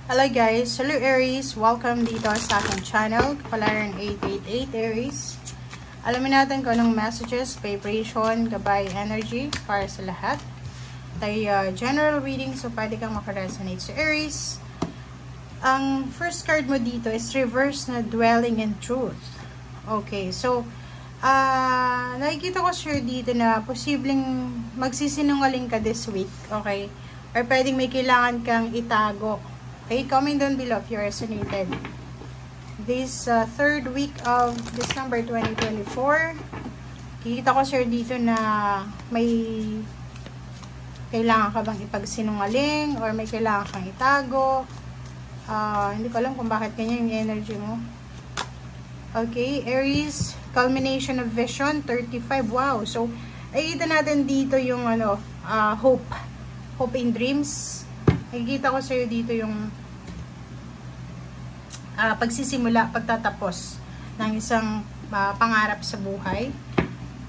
Hello guys, hello Aries, welcome dito sa aking channel, Kapalaran 888 Aries. Alamin natin kung anong messages, vibration, gabay, energy para sa lahat. Tayo general reading, so pwede kang makaresonate sa Aries. Ang first card mo dito is reverse na dwelling in truth. Okay, so nakikita ko sure dito na posibleng magsisinungaling ka this week, okay? Or pwedeng may kailangan kang itago. Okay, comment down below if you resonated. This third week of December 2024, kikita ko sir dito na may kailangan ka bang ipagsinungaling or may kailangan kang itago. Hindi ko alam kung bakit ganyan yung energy mo. Okay, Aries, culmination of vision, 35. Wow, so nakikita natin dito yung hope in dreams. Nakikita ko sa'yo dito yung pagsisimula, pagtatapos ng isang pangarap sa buhay.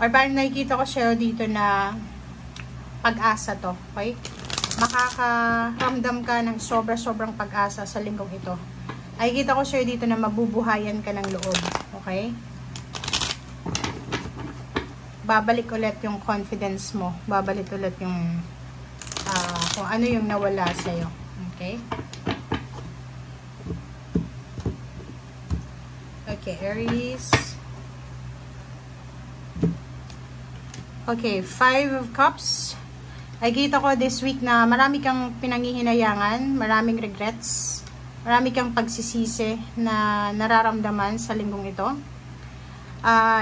Or parang nakikita ko sa'yo dito na pag-asa to. Okay? Makakaramdam ka ng sobrang pag-asa sa linggong ito. Nakikita ko sa'yo dito na mabubuhayan ka ng loob. Okay? Babalik ulit yung confidence mo. Babalik ulit yung kung ano yung nawala sa'yo. Okay? Okay, Aries. Okay, 5 of Cups. Ay kita ko this week na marami kang pinanghihinayangan, maraming regrets, marami kang pagsisisi na nararamdaman sa linggong ito.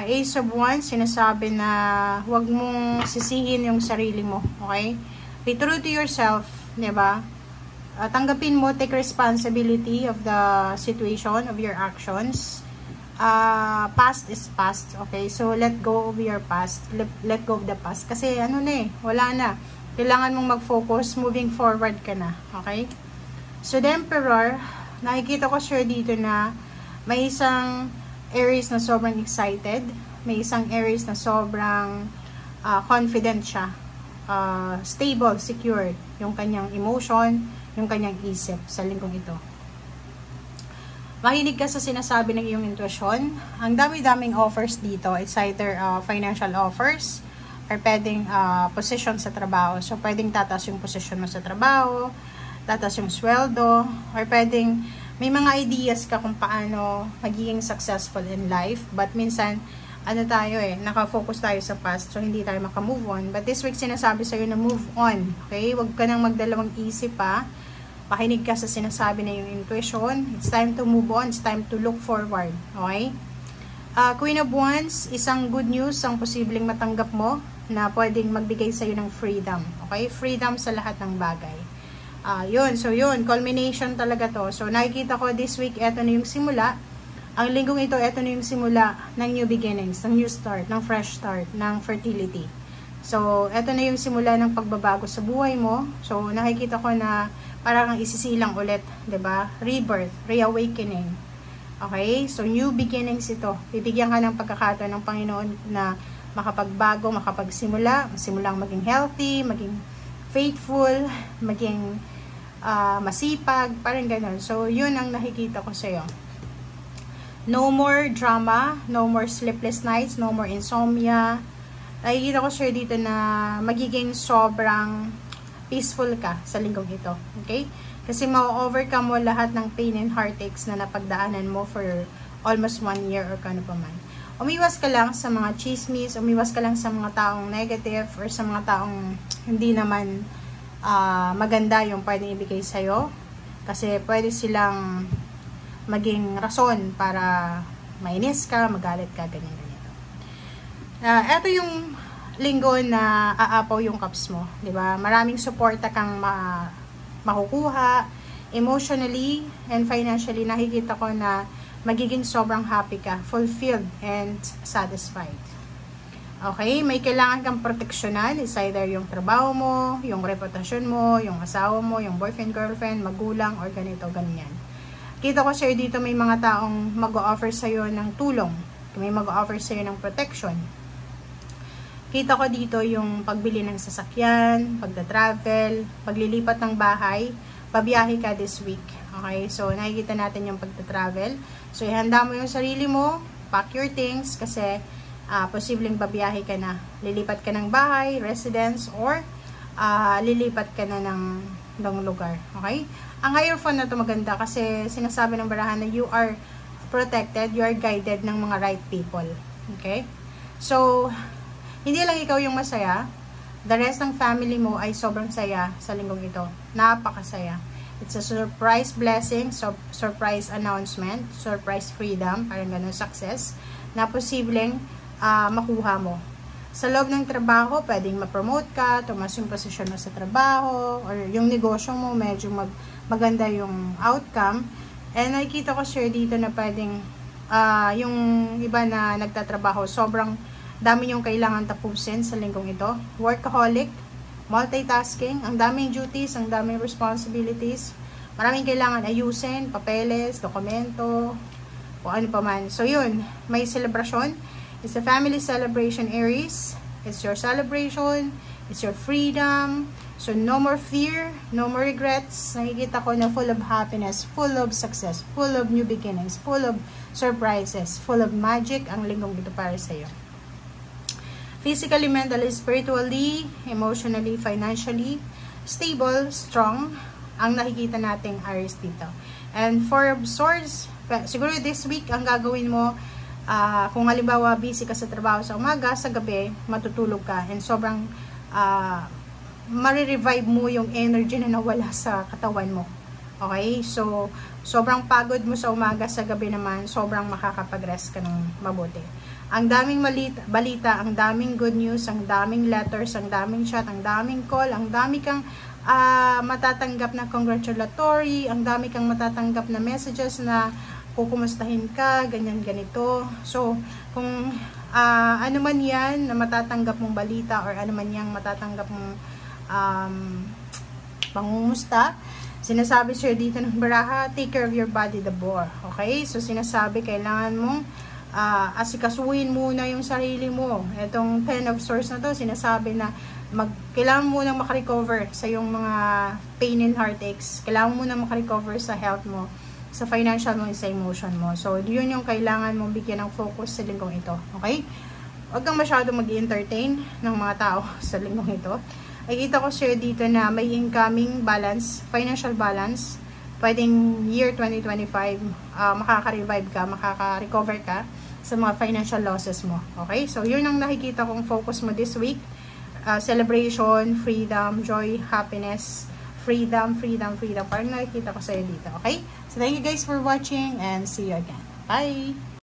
Ace of Wands, sinasabi na huwag mong sisihin yung sarili mo. Okay? Be true to yourself, diba? Tanggapin mo, take responsibility of the situation, of your actions. Past is past, okay? So, let go of your past. Let go of the past. Kasi, wala na. Kailangan mong mag-focus, moving forward ka na, okay? So, the Emperor, nakikita ko sure dito na may isang Aries na sobrang excited. May isang Aries na sobrang confident siya. Stable, secured yung kanyang emotion, yung kanyang isip sa linggong ito. Mahinig ka sa sinasabi ng iyong intuition. Ang dami-daming offers dito. It's either financial offers or pwedeng position sa trabaho. So, pwedeng tatas yung position mo sa trabaho, tatas yung sweldo, or pwedeng may mga ideas ka kung paano magiging successful in life. But minsan, nakafocus tayo sa past, so hindi tayo makamove on. But this week, sinasabi sa'yo na move on, okay? Huwag ka nang magdalawang isip pa. Pakinig ka sa sinasabi na yung intuition. It's time to move on. It's time to look forward, okay? Queen of Wands, isang good news ang posibleng matanggap mo na pwedeng magbigay sa'yo ng freedom, okay? Freedom sa lahat ng bagay. So yun, culmination talaga to. So, nakikita ko this week, eto na yung simula. Ang linggong ito, ito na yung simula ng new beginnings, ng new start, ng fresh start, ng fertility. So, ito na yung simula ng pagbabago sa buhay mo. So, nakikita ko na parang isisilang ulit, 'di ba? Rebirth, reawakening. Okay? So, new beginnings ito. Bibigyan ka ng pagkakataon ng Panginoon na makapagbago, makapagsimula, simulang maging healthy, maging faithful, maging masipag, parang ganun. So, yun ang nakikita ko sa'yo. No more drama, no more sleepless nights, no more insomnia. Nakikita ko sure dito na magiging sobrang peaceful ka sa linggong ito. Okay? Kasi ma-overcome mo lahat ng pain and heartaches na napagdaanan mo for almost 1 year or kano pa man. Umiwas ka lang sa mga chismis, umiwas ka lang sa mga taong negative or sa mga taong hindi naman maganda yung pwedeng ibigay sa'yo. Kasi pwede silang maging rason para mainis ka, magalit ka, ganyan-ganyan. Ito yung linggo na aapaw yung cups mo, di ba? Maraming suporta kang makukuha, emotionally and financially. Nakikita ko na magiging sobrang happy ka, fulfilled and satisfied. Okay? May kailangan kang proteksyonan, is either yung trabaho mo, yung reputasyon mo, yung asawa mo, yung boyfriend, girlfriend, magulang, or ganito, ganyan. Kita ko sa'yo dito may mga taong mag-o-offer sa'yo ng tulong. May mag-o-offer sa'yo ng protection. Kita ko dito yung pagbili ng sasakyan, pagda-travel, paglilipat ng bahay, pabiyahe ka this week. Okay, so nakikita natin yung pagta-travel. So ihanda mo yung sarili mo, pack your things kasi posibleng babiyahe ka na. Lilipat ka ng bahay, residence, or lilipat ka na ng lugar. Okay? Ang Hierophant na to maganda kasi sinasabi ng barahan na you are protected, you are guided ng mga right people. Okay? So, hindi lang ikaw yung masaya, the rest ng family mo ay sobrang saya sa linggong ito. Napakasaya. It's a surprise blessing, surprise announcement, surprise freedom, parang ganun, success, na posibleng makuha mo. Sa loob ng trabaho, pwedeng ma-promote ka, tumas yung posisyon mo sa trabaho, or yung negosyo mo, medyo maganda yung outcome. And nakikita ko sir dito na pwedeng, yung iba na nagtatrabaho, sobrang dami yung kailangan tapusin sa linggong ito. Workaholic, multitasking, ang daming duties, ang daming responsibilities, maraming kailangan ayusin, papeles, dokumento, o ano pa man. So yun, may celebration. It's a family celebration, Aries. It's your celebration, it's your freedom. So no more fear, no more regrets. Nakikita ko na full of happiness, full of success, full of new beginnings, full of surprises, full of magic ang linggong ito para sa iyo. Physically, mentally, spiritually, emotionally, financially, stable, strong, ang nakikita nating Aries dito. And for Swords, siguro this week, ang gagawin mo, kung halimbawa busy ka sa trabaho sa umaga, sa gabi, matutulog ka. And sobrang marirevive mo yung energy na nawala sa katawan mo. Okay? So, sobrang pagod mo sa umaga, sa gabi naman, sobrang makakapag-rest ka ng mabuti. Ang daming balita, ang daming good news, ang daming letters, ang daming chat, ang daming call, ang dami kang matatanggap na congratulatory, ang dami kang matatanggap na messages na kukumustahin ka, ganyan, ganito. So, kung ano man yan na matatanggap mong balita or ano man yang matatanggap mong pangumusta, sinasabi sir dito ng baraha, take care of your body, the boar. Okay? So, sinasabi, kailangan mong asikasuhin muna yung sarili mo. Itong Ten of Swords na to, sinasabi na kailangan mo munang makarecover sa yung mga pain and heartaches. Kailangan mo munang makarecover sa health mo, sa financial mo, sa emotion mo. So, yun yung kailangan mong bigyan ng focus sa linggong ito. Okay? Huwag kang masyado mag-entertain ng mga tao sa linggong ito. Nakikita ko share dito na may incoming balance, financial balance. Pwedeng year 2025, makaka-revive ka, makaka-recover ka sa mga financial losses mo. Okay? So, yun ang nakikita kong focus mo this week. Celebration, freedom, joy, happiness, freedom, freedom, freedom. Parang nakikita ko sa'yo dito. Okay? So, thank you guys for watching and see you again. Bye!